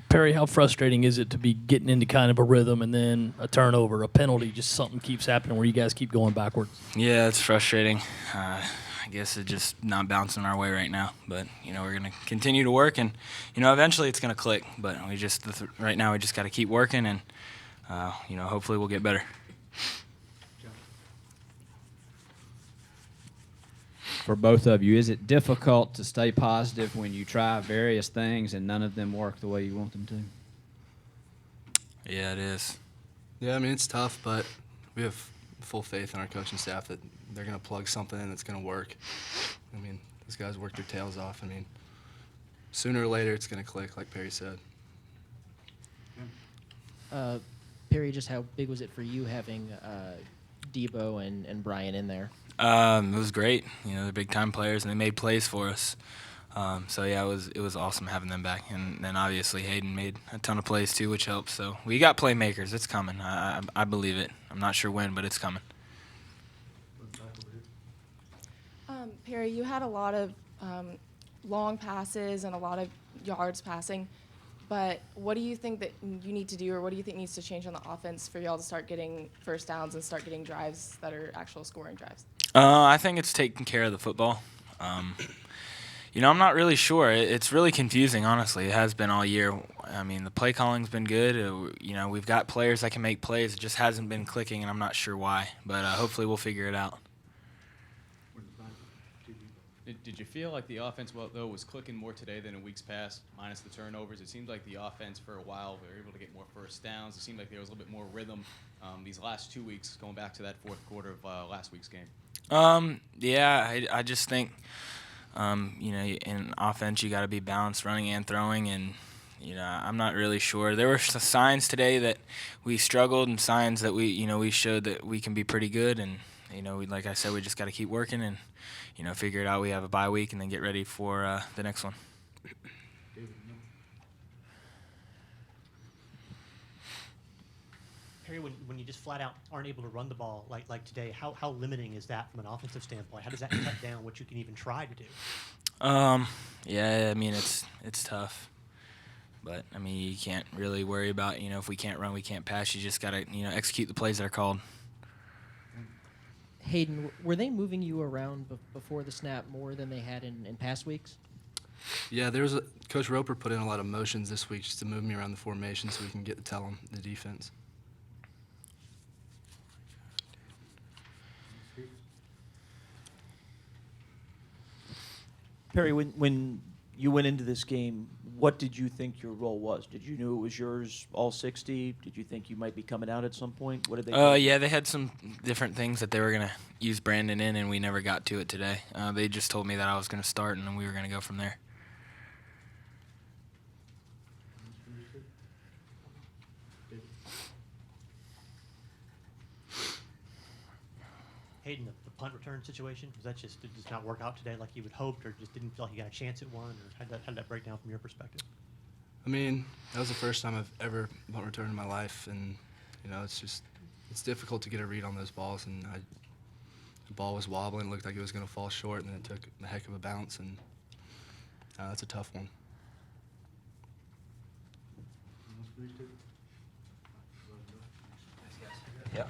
Perry, how frustrating is it to be getting into kind of a rhythm and then a turnover, a penalty, just something keeps happening where you guys keep going backwards? Yeah, it's frustrating. I guess it's just not bouncing our way right now. But, we're going to continue to work, and, eventually it's going to click. But right now we just got to keep working, and, hopefully we'll get better. For both of you, is it difficult to stay positive when you try various things and none of them work the way you want them to? Yeah, it is. Yeah, it's tough, but we have full faith in our coaching staff that they're going to plug something in that's going to work. Those guys work their tails off. Sooner or later it's going to click, like Perry said. Perry, just how big was it for you having Debo and Brian in there? It was great. They're big-time players, and they made plays for us. It was awesome having them back. And then obviously Hayden made a ton of plays too, which helps. So we got playmakers. It's coming. I believe it. I'm not sure when, but it's coming. Perry, you had a lot of long passes and a lot of yards passing. But what do you think that you need to do, or what do you think needs to change on the offense for y'all to start getting first downs and start getting drives that are actual scoring drives? I think it's taking care of the football. I'm not really sure. It's really confusing, honestly. It has been all year. The play calling's been good. We've got players that can make plays. It just hasn't been clicking, and I'm not sure why. But hopefully we'll figure it out. Did you feel like the offense, was clicking more today than in weeks past, minus the turnovers? It seemed like the offense for a while, we were able to get more first downs. It seemed like there was a little bit more rhythm these last 2 weeks, going back to that fourth quarter of last week's game. I just think, in offense you got to be balanced running and throwing, and, I'm not really sure. There were signs today that we struggled and signs that we showed that we can be pretty good, and, like I said, we just got to keep working and, figure it out. We have a bye week and then get ready for the next one. Perry, when you just flat out aren't able to run the ball like today, how limiting is that from an offensive standpoint? How does that cut down what you can even try to do? It's tough. But, you can't really worry about, if we can't run, we can't pass. You just got to, execute the plays that are called. Hayden, were they moving you around before the snap more than they had in past weeks? Yeah, Coach Roper put in a lot of motions this week just to move me around the formation so we can get to tell them the defense. Perry, when you went into this game, what did you think your role was? Did you know it was yours all 60? Did you think you might be coming out at some point? What did they do? Yeah, they had some different things that they were going to use Brandon in, and we never got to it today. They just told me that I was going to start, and then we were going to go from there. Hayden, the punt return situation, was that just did not work out today like you would hoped, or just didn't feel like you got a chance at one, or how did that break down from your perspective? That was the first time I've ever punt returned in my life, and it's difficult to get a read on those balls, and the ball was wobbling, looked like it was going to fall short, and then it took a heck of a bounce, and that's a tough one. Yeah.